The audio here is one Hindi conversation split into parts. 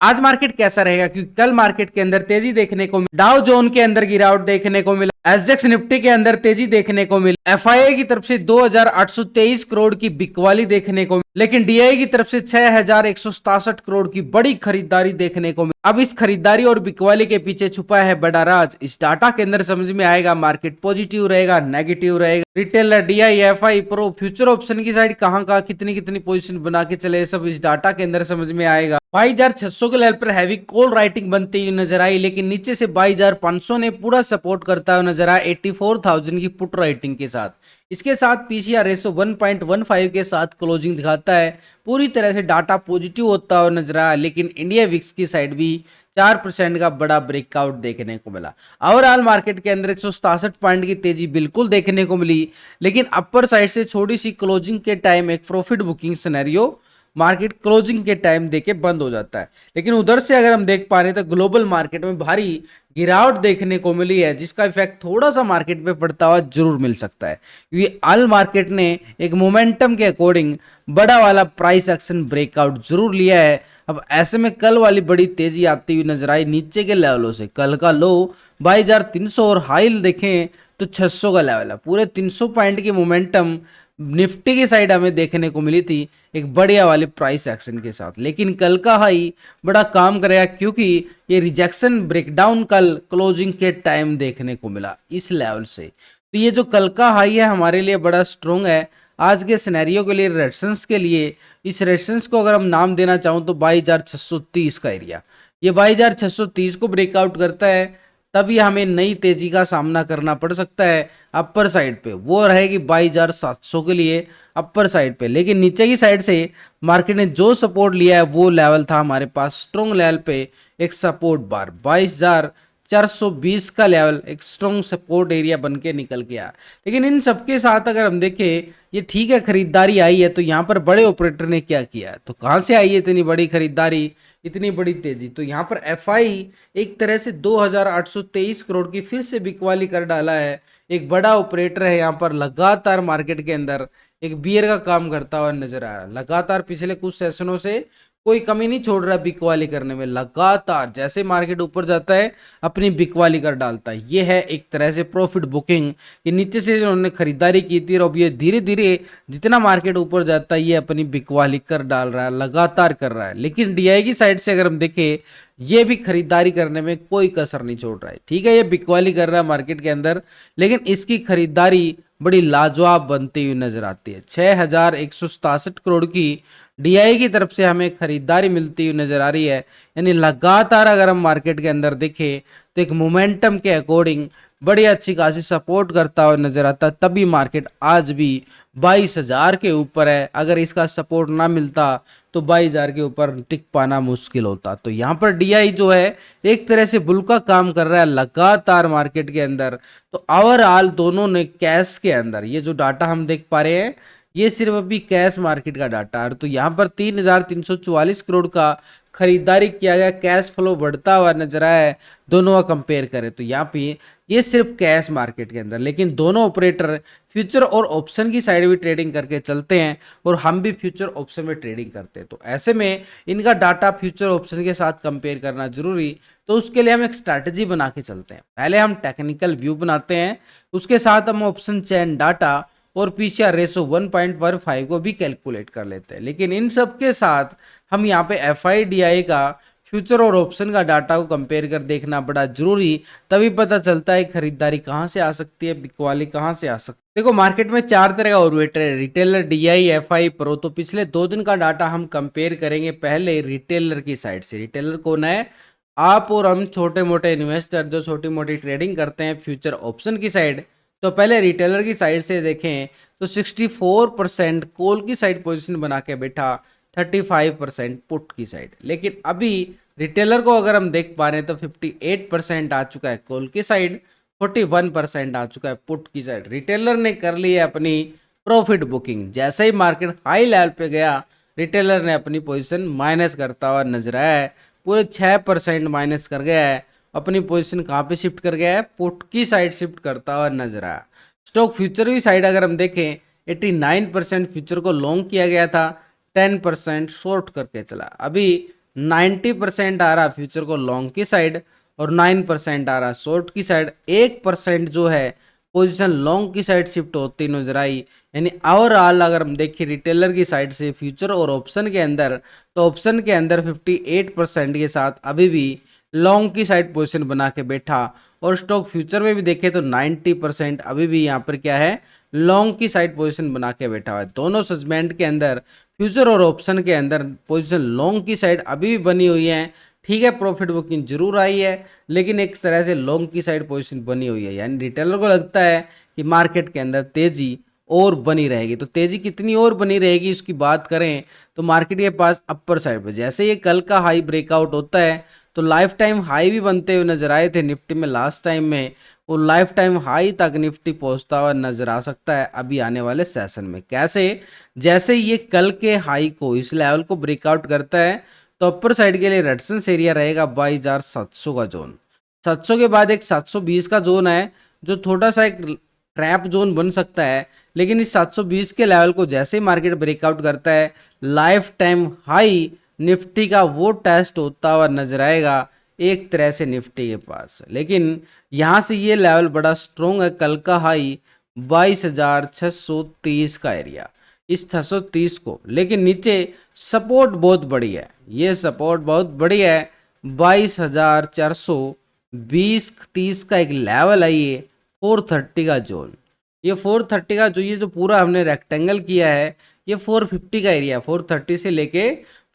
आज मार्केट कैसा रहेगा, क्योंकि कल मार्केट के अंदर तेजी देखने को मिली, डाउ जोन के अंदर गिरावट देखने को मिला, एसजेक्स निफ्टी के अंदर तेजी देखने को मिली, एफआईआई की तरफ से 2823 करोड़ की बिकवाली देखने को मिली, लेकिन डीआई की तरफ से 6167 करोड़ की बड़ी खरीदारी देखने को मिली। अब इस खरीदारी और बिकवाली के पीछे छुपा है बड़ा राज। इस डाटा के अंदर समझ में आएगा मार्केट पॉजिटिव रहेगा, नेगेटिव रहेगा, retailer, DI, FI, pro, future option की साइड कहां कहां कितनी कितनी पोजीशन बना के चले, सब इस डाटा के अंदर समझ में आएगा। 22,600 के लेवल पर हैवी कॉल राइटिंग बनती हुई नजर आई, लेकिन नीचे से 22,500 ने पूरा सपोर्ट करता हुआ नजर आया 84,000 की पुट राइटिंग के साथ। इसके साथ पीसीआर रेशो 1.15 के साथ क्लोजिंग दिखाता है। पूरी तरह से डाटा पॉजिटिव होता हुआ नजर आया, लेकिन इंडिया विक्स की साइड भी 4% का बड़ा ब्रेकआउट देखने को मिला। ओवरऑल मार्केट के अंदर 167 पॉइंट की तेजी बिल्कुल देखने को मिली, लेकिन अपर साइड से छोटी सी क्लोजिंग के टाइम एक profit booking scenario market closing के टाइम देके बंद हो जाता है। लेकिन उधर से अगर हम देख पा रहे हैं तो ग्लोबल मार्केट में भारी गिरावट देखने को मिली है, जिसका इफेक्ट थोड़ा सा मार्केट पे पड़ता हुआ जरूर मिल सकता है, क्योंकि ऑल मार्केट ने एक मोमेंटम के अकॉर्डिंग बड़ा वाला प्राइस एक्शन ब्रेकआउट जरूर लिया है। अब ऐसे में कल वाली बड़ी तेजी आती हुई नजर आई नीचे के लेवलों से। कल का लो 22,300 और हाई देखें तो 600 का लेवल है। पूरे 300 पॉइंट की मोमेंटम निफ्टी की साइड हमें देखने को मिली थी एक बढ़िया वाले प्राइस एक्शन के साथ, लेकिन कल का हाई बड़ा काम करेगा, क्योंकि ये रिजेक्शन ब्रेकडाउन कल क्लोजिंग के टाइम देखने को मिला इस लेवल से। तो ये जो कल का हाई है हमारे लिए बड़ा स्ट्रोंग है आज के सिनेरियो के लिए, रेजिस्टेंस के लिए। इस रेजिस्टेंस को अगर हम नाम देना चाहूँ तो 22,630 का एरिया, ये 22,630 को ब्रेकआउट करता है तभी हमें नई तेजी का सामना करना पड़ सकता है। अपर साइड पे वो रहेगी 22,700 के लिए अपर साइड पे, लेकिन नीचे की साइड से मार्केट ने जो सपोर्ट लिया है वो लेवल था हमारे पास स्ट्रॉन्ग लेवल पे एक सपोर्ट बार 22,420 का लेवल एक स्ट्रॉन्ग सपोर्ट एरिया बन के निकल गया। लेकिन इन सबके साथ अगर हम देखें ये ठीक है खरीदारी आई है, तो यहाँ पर बड़े ऑपरेटर ने क्या किया, तो कहाँ से आई है इतनी बड़ी खरीदारी, इतनी बड़ी तेजी। तो यहाँ पर एफआई एक तरह से 2,823 करोड़ की फिर से बिकवाली कर डाला है। एक बड़ा ऑपरेटर है यहाँ पर, लगातार मार्केट के अंदर एक बियर का काम करता हुआ नजर आ रहा है। लगातार पिछले कुछ सेशनों से कोई कमी नहीं छोड़ रहा बिकवाली करने में, लगातार जैसे मार्केट ऊपर जाता है अपनी बिकवाली कर डालता है। ये है एक तरह से प्रॉफिट बुकिंग कि नीचे से उन्होंने खरीदारी की थी और अब ये धीरे धीरे जितना मार्केट ऊपर जाता है ये अपनी बिकवाली कर डाल रहा है, लगातार कर रहा है। लेकिन डीआई की साइड से अगर हम देखें ये भी खरीदारी करने में कोई कसर नहीं छोड़ रहा है। ठीक है ये बिकवाली कर रहा है मार्केट के अंदर, लेकिन इसकी खरीदारी बड़ी लाजवाब बनती हुई नजर आती है। 6,167 करोड़ की डीआई की तरफ से हमें खरीदारी मिलती हुई नजर आ रही है। यानी लगातार अगर हम मार्केट के अंदर देखें तो एक मोमेंटम के अकॉर्डिंग बड़ी अच्छी खासी सपोर्ट करता हुआ नजर आता है, तभी मार्केट आज भी 22,000 के ऊपर है। अगर इसका सपोर्ट ना मिलता तो 22,000 के ऊपर टिक पाना मुश्किल होता। तो यहाँ पर डीआई जो है एक तरह से बुल का काम कर रहा है लगातार मार्केट के अंदर। तो ओवरऑल दोनों ने कैश के अंदर ये जो डाटा हम देख पा रहे हैं ये सिर्फ अभी कैश मार्केट का डाटा है। तो यहाँ पर 3,344 करोड़ का खरीदारी किया गया, कैश फ्लो बढ़ता हुआ नजर आया है। दोनों का कंपेयर करें तो यहाँ पे ये सिर्फ कैश मार्केट के अंदर, लेकिन दोनों ऑपरेटर फ्यूचर और ऑप्शन की साइड भी ट्रेडिंग करके चलते हैं और हम भी फ्यूचर ऑप्शन में ट्रेडिंग करते हैं। तो ऐसे में इनका डाटा फ्यूचर ऑप्शन के साथ कंपेयर करना जरूरी, तो उसके लिए हम एक स्ट्रैटेजी बना के चलते हैं। पहले हम टेक्निकल व्यू बनाते हैं, उसके साथ हम ऑप्शन चेन डाटा और पीसीआर रेशो 1.15 को भी कैलकुलेट कर लेते हैं। लेकिन इन सब के साथ हम यहाँ पे एफआईडीआई का फ्यूचर और ऑप्शन का डाटा को कंपेयर कर देखना बड़ा जरूरी, तभी पता चलता है खरीदारी कहाँ से आ सकती है, बिकवाली कहाँ से आ सकती है। देखो मार्केट में 4 तरह का ऑपरेटर है, रिटेलर, डीआई, एफआई, प्रो। तो पिछले 2 दिन का डाटा हम कंपेयर करेंगे पहले रिटेलर की साइड से। रिटेलर कौन है, आप और हम छोटे मोटे इन्वेस्टर जो छोटी मोटी ट्रेडिंग करते हैं फ्यूचर ऑप्शन की साइड। तो पहले रिटेलर की साइड से देखें तो 64% कॉल की साइड पोजीशन बना के बैठा, 35% पुट की साइड। लेकिन अभी रिटेलर को अगर हम देख पा रहे हैं तो 58% आ चुका है कॉल की साइड, 41% आ चुका है पुट की साइड। रिटेलर ने कर ली है अपनी प्रॉफिट बुकिंग। जैसे ही मार्केट हाई लेवल पे गया रिटेलर ने अपनी पोजीशन माइनस करता हुआ नजर आया है, पूरे 6% माइनस कर गया है। अपनी पोजीशन कहाँ पे शिफ्ट कर गया है, पुट की साइड शिफ्ट करता हुआ नजर आया। स्टॉक फ्यूचर की साइड अगर हम देखें 89% फ्यूचर को लॉन्ग किया गया था, 10% शॉर्ट करके चला। अभी 90% आ रहा फ्यूचर को लॉन्ग की साइड और 9% आ रहा शॉर्ट की साइड। 1% जो है पोजीशन लॉन्ग की साइड शिफ्ट होती नजर आई। यानी ओवरऑल अगर हम देखें रिटेलर की साइड से फ्यूचर और ऑप्शन के अंदर, तो ऑप्शन के अंदर 58% के साथ अभी भी लॉन्ग की साइड पोजीशन बना के बैठा, और स्टॉक फ्यूचर में भी देखें तो 90% अभी भी यहाँ पर क्या है लॉन्ग की साइड पोजीशन बना के बैठा हुआ है। दोनों सेगमेंट के अंदर फ्यूचर और ऑप्शन के अंदर पोजीशन लॉन्ग की साइड अभी भी बनी हुई है। ठीक है, प्रॉफिट बुकिंग जरूर आई है, लेकिन एक तरह से लॉन्ग की साइड पोजीशन बनी हुई है। यानी रिटेलर को लगता है कि मार्केट के अंदर तेजी और बनी रहेगी। तो तेजी कितनी और बनी रहेगी इसकी बात करें तो मार्केट के पास अपर साइड पर जैसे ये कल का हाई ब्रेकआउट होता है तो लाइफ टाइम हाई भी बनते हुए नजर आए थे निफ्टी में। लास्ट टाइम में वो लाइफ टाइम हाई तक निफ्टी पहुंचता हुआ नजर आ सकता है अभी आने वाले सेशन में। कैसे? जैसे ये कल के हाई को इस लेवल को ब्रेकआउट करता है तो अपर साइड के लिए रेजिस्टेंस एरिया रहेगा 22,700 का जोन। 700 के बाद एक 720 का जोन है जो थोड़ा सा एक ट्रैप जोन बन सकता है, लेकिन इस 720 के लेवल को जैसे ही मार्केट ब्रेकआउट करता है लाइफ टाइम हाई निफ्टी का वो टेस्ट होता हुआ नजर आएगा एक तरह से निफ्टी के पास। लेकिन यहाँ से ये लेवल बड़ा स्ट्रोंग है, कल का हाई 22,630 का एरिया, इस 630 को, लेकिन नीचे सपोर्ट बहुत बड़ी है, ये सपोर्ट बहुत बड़ी है 22,420-30 का एक लेवल है ये 430 का जोन। ये 430 का जो ये जो पूरा हमने रेक्टेंगल किया है ये 450 का एरिया, 430 से लेके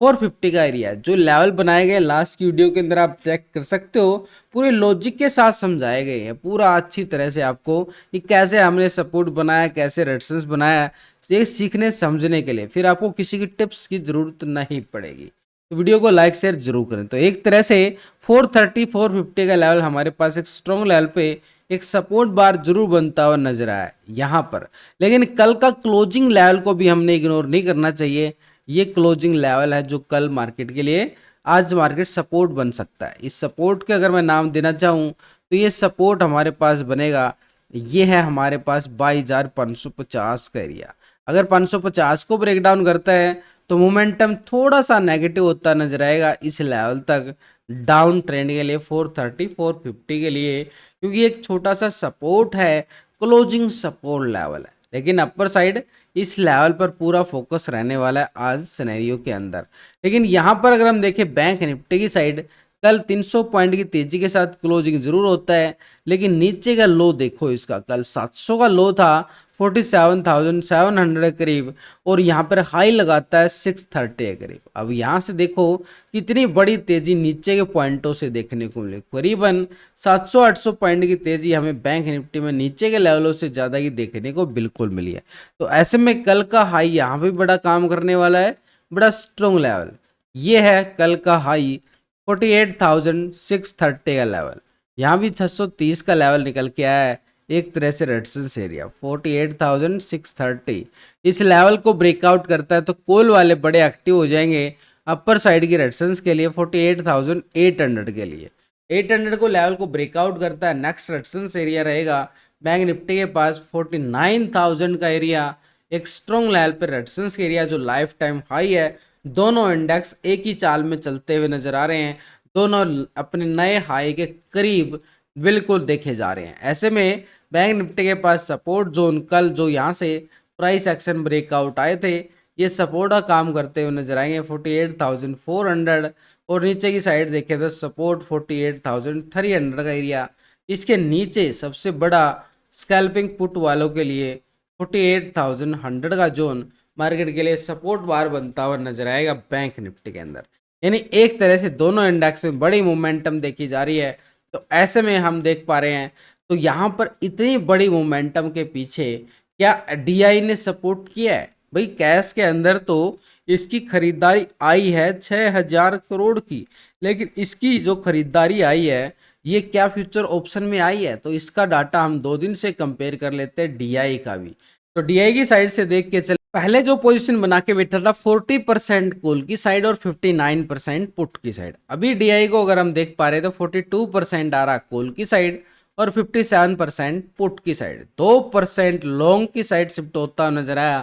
450 का एरिया जो लेवल बनाए गए लास्ट की वीडियो के अंदर आप चेक कर सकते हो, पूरे लॉजिक के साथ समझाए गए हैं पूरा अच्छी तरह से आपको कि कैसे हमने सपोर्ट बनाया, कैसे रेजिस्टेंस बनाया, ये सीखने समझने के लिए। फिर आपको किसी की टिप्स की जरूरत नहीं पड़ेगी। तो वीडियो को लाइक शेयर जरूर करें। तो एक तरह से 430 450 का लेवल हमारे पास एक स्ट्रॉन्ग लेवल पे एक सपोर्ट बार जरूर बनता हुआ नजर आया यहाँ पर। लेकिन कल का क्लोजिंग लेवल को भी हमने इग्नोर नहीं करना चाहिए। ये क्लोजिंग लेवल है जो कल मार्केट के लिए आज मार्केट सपोर्ट बन सकता है। इस सपोर्ट के अगर मैं नाम देना चाहूँ तो ये सपोर्ट हमारे पास बनेगा, ये है हमारे पास 22,550 का एरिया। अगर 550 को ब्रेक डाउन करता है तो मोमेंटम थोड़ा सा नेगेटिव होता नजर आएगा इस लेवल तक डाउन ट्रेंड के लिए 430 450 के लिए, क्योंकि एक छोटा सा सपोर्ट है, क्लोजिंग सपोर्ट लेवल है। लेकिन अपर साइड इस लेवल पर पूरा फोकस रहने वाला है आज सिनेरियो के अंदर। लेकिन यहाँ पर अगर हम देखें बैंक निफ्टी की साइड, कल 300 पॉइंट की तेजी के साथ क्लोजिंग जरूर होता है, लेकिन नीचे का लो देखो इसका, कल 700 का लो था 47,700 करीब, और यहाँ पर हाई लगाता है 630 के करीब। अब यहाँ से देखो कितनी बड़ी तेजी नीचे के पॉइंटों से देखने को मिली, करीबन 700-800 पॉइंट की तेजी हमें बैंक निफ्टी में नीचे के लेवलों से ज़्यादा की देखने को बिल्कुल मिली है। तो ऐसे में कल का हाई यहाँ भी बड़ा काम करने वाला है, बड़ा स्ट्रॉन्ग लेवल। ये है कल का हाई 48,630 का लेवल, यहाँ भी 630 का लेवल निकल के आया है एक तरह से रेजिस्टेंस एरिया 48,630। इस लेवल को ब्रेकआउट करता है तो कॉल वाले बड़े एक्टिव हो जाएंगे अपर साइड की रेजिस्टेंस के लिए 48,800 के लिए। 800 को लेवल को ब्रेकआउट करता है, नेक्स्ट रेजिस्टेंस एरिया रहेगा बैंक निफ्टी के पास 49,000 का एरिया, एक स्ट्रॉन्ग लेवल पर रेजिस्टेंस एरिया जो लाइफ टाइम हाई है। दोनों इंडेक्स एक ही चाल में चलते हुए नजर आ रहे हैं, दोनों अपने नए हाई के करीब बिल्कुल देखे जा रहे हैं। ऐसे में बैंक निफ्टी के पास सपोर्ट जोन कल जो यहाँ से प्राइस एक्शन ब्रेकआउट आए थे ये सपोर्ट का काम करते हुए नजर आएंगे 48,400, और नीचे की साइड देखें तो सपोर्ट 48,300 का एरिया। इसके नीचे सबसे बड़ा स्कैल्पिंग पुट वालों के लिए 48,100 का जोन मार्केट के लिए सपोर्ट बार बनता हुआ नजर आएगा बैंक निफ्टी के अंदर। यानी एक तरह से दोनों इंडेक्स में बड़ी मोमेंटम देखी जा रही है। तो ऐसे में हम देख पा रहे हैं तो यहाँ पर इतनी बड़ी मोमेंटम के पीछे क्या डीआई ने सपोर्ट किया है? भाई कैश के अंदर तो इसकी खरीदारी आई है 6,000 करोड़ की, लेकिन इसकी जो खरीदारी आई है ये क्या फ्यूचर ऑप्शन में आई है? तो इसका डाटा हम 2 दिन से कंपेयर कर लेते हैं डीआई का भी। तो डीआई की साइड से देख के चले, पहले जो पोजीशन बना के बैठा था 40% कॉल की साइड और 59% पुट की साइड। अभी डीआई को अगर हम देख पा रहे हैं तो 42% आ रहा कॉल की साइड और 57% पुट की साइड। 2% लॉन्ग की साइड शिफ्ट होता नजर आया।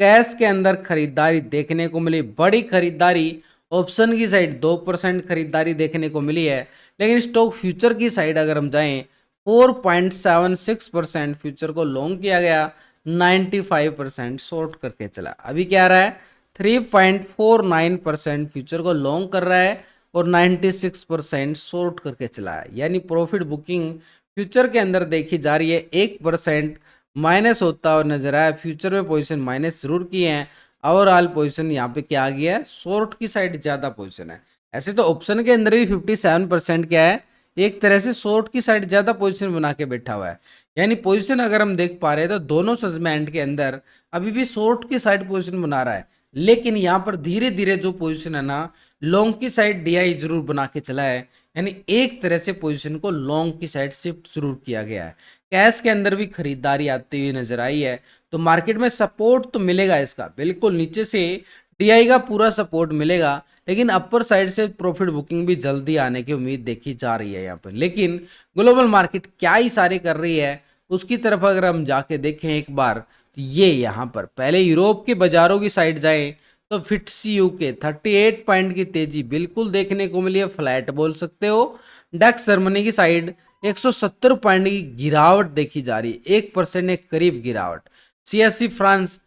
कैश के अंदर खरीदारी देखने को मिली, बड़ी खरीदारी ऑप्शन की साइड 2% खरीदारी देखने को मिली है, लेकिन स्टॉक फ्यूचर की साइड अगर हम जाएं 4.76% फ्यूचर को लॉन्ग किया गया, 95% शॉर्ट करके चला। अभी क्या आ रहा है 3.49% फ्यूचर को लॉन्ग कर रहा है और 96% शॉर्ट करके चला है। यानी प्रॉफिट बुकिंग फ्यूचर के अंदर देखी जा रही है, 1% माइनस होता हुआ नजर आया। फ्यूचर में पोजीशन माइनस जरूर किए हैं, ओवरऑल पोजीशन यहाँ पे क्या आ गया है, शॉर्ट की साइड ज्यादा पोजीशन है। ऐसे तो ऑप्शन के अंदर भी 57% क्या है, एक तरह से शॉर्ट की साइड ज्यादा पोजीशन बना के बैठा हुआ है। यानी पोजीशन अगर हम देख पा रहे हैं तो दोनों सेगमेंट के अंदर अभी भी शॉर्ट की साइड पोजीशन बना रहा है, लेकिन यहाँ पर धीरे धीरे जो पोजीशन है ना, लॉन्ग की साइड डीआई जरूर बना के चला है। यानी एक तरह से पोजीशन को लॉन्ग की साइड शिफ्ट जरूर किया गया है। कैश के अंदर भी खरीदारी आती हुई नजर आई है, तो मार्केट में सपोर्ट तो मिलेगा इसका, बिल्कुल नीचे से डीआई का पूरा सपोर्ट मिलेगा, लेकिन अपर साइड से प्रॉफिट बुकिंग भी जल्दी आने की उम्मीद देखी जा रही है यहाँ पर। लेकिन ग्लोबल मार्केट क्या इशारे कर रही है उसकी तरफ अगर हम जाके देखें एक बार, तो ये यहाँ पर पहले यूरोप के बाजारों की साइड जाएं तो फिट्स यूके 38 पॉइंट की तेजी बिल्कुल देखने को मिली है, फ्लैट बोल सकते हो। डेक्स जर्मनी की साइड 170 पॉइंट की गिरावट देखी जा रही है, 1% के करीब गिरावट। सीएससी फ्रांस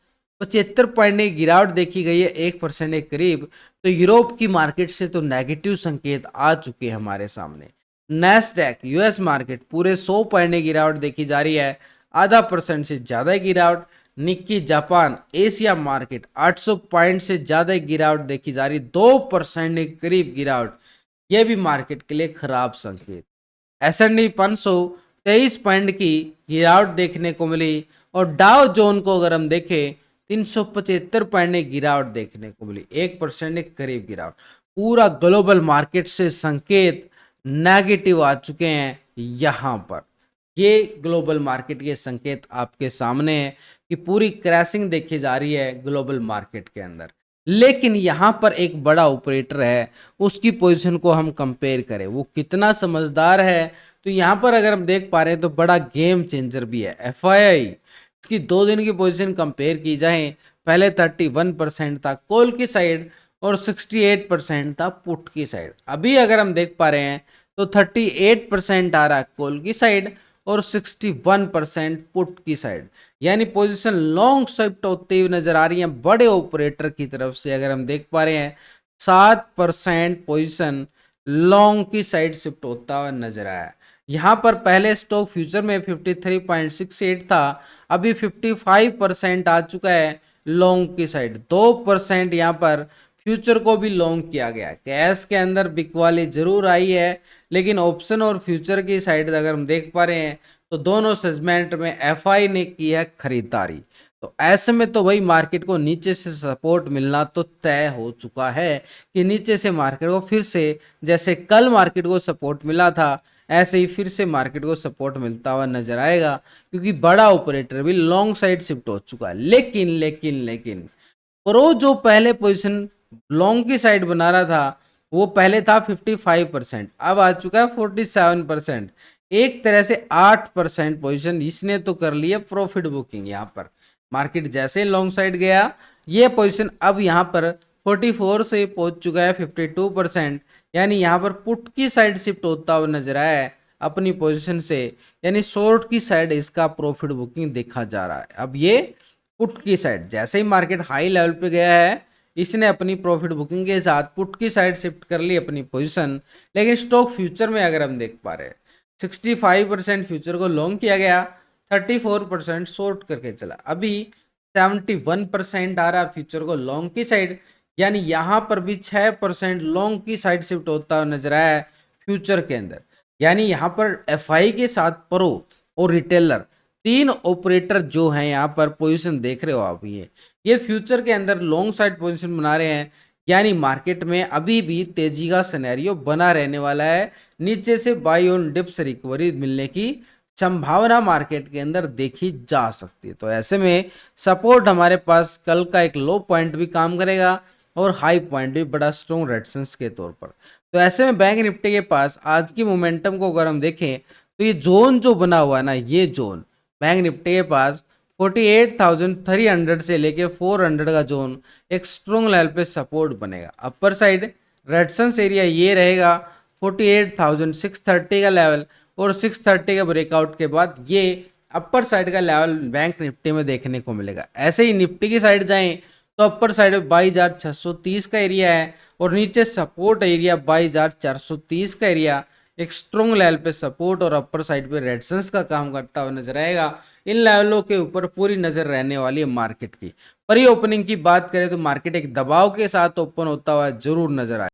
75 पॉइंट की गिरावट देखी गई है, 1% के करीब। तो यूरोप की मार्केट से तो नेगेटिव संकेत आ चुके हैं हमारे सामने। नैस्डैक यूएस मार्केट पूरे 100 पॉइंट की गिरावट देखी जा रही है, आधा % से ज्यादा गिरावट। Nikki Japan Asia market 800 point से ज्यादा गिरावट देखी जा रही, 2% के करीब गिरावट। यह भी मार्केट के लिए खराब संकेत। S&P 500 23 पॉइंट की गिरावट देखने को मिली, और डाउ जोन को अगर हम देखें 375 पॉइंट की गिरावट देखने को मिली, 1% के करीब गिरावट। पूरा ग्लोबल मार्केट से संकेत नेगेटिव आ चुके हैं यहाँ पर। ये ग्लोबल मार्केट के संकेत आपके सामने है कि पूरी क्रैशिंग देखी जा रही है ग्लोबल मार्केट के अंदर। लेकिन यहाँ पर एक बड़ा ऑपरेटर है, उसकी पोजीशन को हम कंपेयर करें वो कितना समझदार है, तो यहाँ पर अगर हम देख पा रहे हैं तो बड़ा गेम चेंजर भी है एफआईआई। इसकी 2 दिन की पोजीशन कंपेयर की जाए, पहले 31% था कॉल की साइड और 68% था पुट की साइड। अभी अगर हम देख पा रहे हैं तो 38% आ रहा है कॉल की साइड और 61% पुट की साइड। यानी पोजीशन लॉन्ग शिफ्ट होते हुए नजर आ रही है बड़े ऑपरेटर की तरफ से। अगर हम देख पा रहे हैं 7% पोजीशन लॉन्ग की साइड शिफ्ट होता हुआ नजर आया। यहाँ पर पहले स्टॉक फ्यूचर में 53.68 था, अभी 55% आ चुका है लॉन्ग की साइड। 2% यहाँ पर फ्यूचर को भी लॉन्ग किया गया। कैश के अंदर बिकवाली जरूर आई है, लेकिन ऑप्शन और फ्यूचर की साइड अगर हम देख पा रहे हैं तो दोनों सेगमेंट में एफआई ने की है खरीदारी। तो ऐसे में तो भाई मार्केट को नीचे से सपोर्ट मिलना तो तय हो चुका है कि नीचे से मार्केट को फिर से, जैसे कल मार्केट को सपोर्ट मिला था, ऐसे ही फिर से मार्केट को सपोर्ट मिलता हुआ नजर आएगा, क्योंकि बड़ा ऑपरेटर भी लॉन्ग साइड शिफ्ट हो चुका है। लेकिन लेकिन लेकिन प्रो जो पहले पोजीशन लॉन्ग की साइड बना रहा था वो पहले था 55%, अब आ चुका है 47%। एक तरह से 8% पोजीशन इसने तो कर लिया प्रॉफिट बुकिंग। यहाँ पर मार्केट जैसे लॉन्ग साइड गया, ये पोजीशन अब यहाँ पर 44 से पहुंच चुका है 52%। यानी यहाँ पर पुट की साइड शिफ्ट होता हुआ नजर आया है अपनी पोजीशन से, यानी शॉर्ट की साइड इसका प्रॉफिट बुकिंग देखा जा रहा है। अब ये पुट की साइड जैसे ही मार्केट हाई लेवल पे गया है, इसने अपनी प्रॉफिट बुकिंग के साथ पुट की साइड शिफ्ट कर ली अपनी पोजीशन। लेकिन स्टॉक फ्यूचर में अगर हम देख पा रहे हैं 65% फ्यूचर को लॉन्ग किया गया, 34% शॉर्ट करके चला। अभी 71% आ रहा फ्यूचर को लॉन्ग की साइड, यानी यहाँ पर भी 6% लॉन्ग की साइड शिफ्ट होता हुआ नजर आया है फ्यूचर के अंदर। यानी यहाँ पर एफआई के साथ प्रो और रिटेलर 3 ऑपरेटर जो हैं यहाँ पर पोजीशन देख रहे हो आप, ये फ्यूचर के अंदर लॉन्ग साइड पोजीशन बना रहे हैं। यानी मार्केट में अभी भी तेजी का सिनेरियो बना रहने वाला है, नीचे से बाई ऑन डिप्स रिकवरी मिलने की संभावना मार्केट के अंदर देखी जा सकती है। तो ऐसे में सपोर्ट हमारे पास कल का एक लो पॉइंट भी काम करेगा और हाई पॉइंट भी बड़ा स्ट्रॉन्ग रेजिस्टेंस के तौर पर। तो ऐसे में बैंक निफ्टी के पास आज की मोमेंटम को अगर हम देखें तो ये जोन जो बना हुआ है ना, ये जोन बैंक निफ्टी के पास 48,300 से लेके 400 का जोन एक स्ट्रॉन्ग लेवल पे सपोर्ट बनेगा। अपर साइड रेजिस्टेंस एरिया ये रहेगा 48,630 का लेवल, और 630 का ब्रेकआउट के बाद ये अपर साइड का लेवल बैंक निफ्टी में देखने को मिलेगा। ऐसे ही निफ्टी की साइड जाएं तो अपर साइड 22,630 का एरिया है, और नीचे सपोर्ट एरिया 22,430 का एरिया एक स्ट्रॉन्ग लेवल पे सपोर्ट और अपर साइड पे रेजिस्टेंस का काम करता हुआ नजर आएगा। इन लेवलों के ऊपर पूरी नजर रहने वाली है मार्केट की। प्री ओपनिंग की बात करें तो मार्केट एक दबाव के साथ ओपन होता हुआ जरूर नजर आए।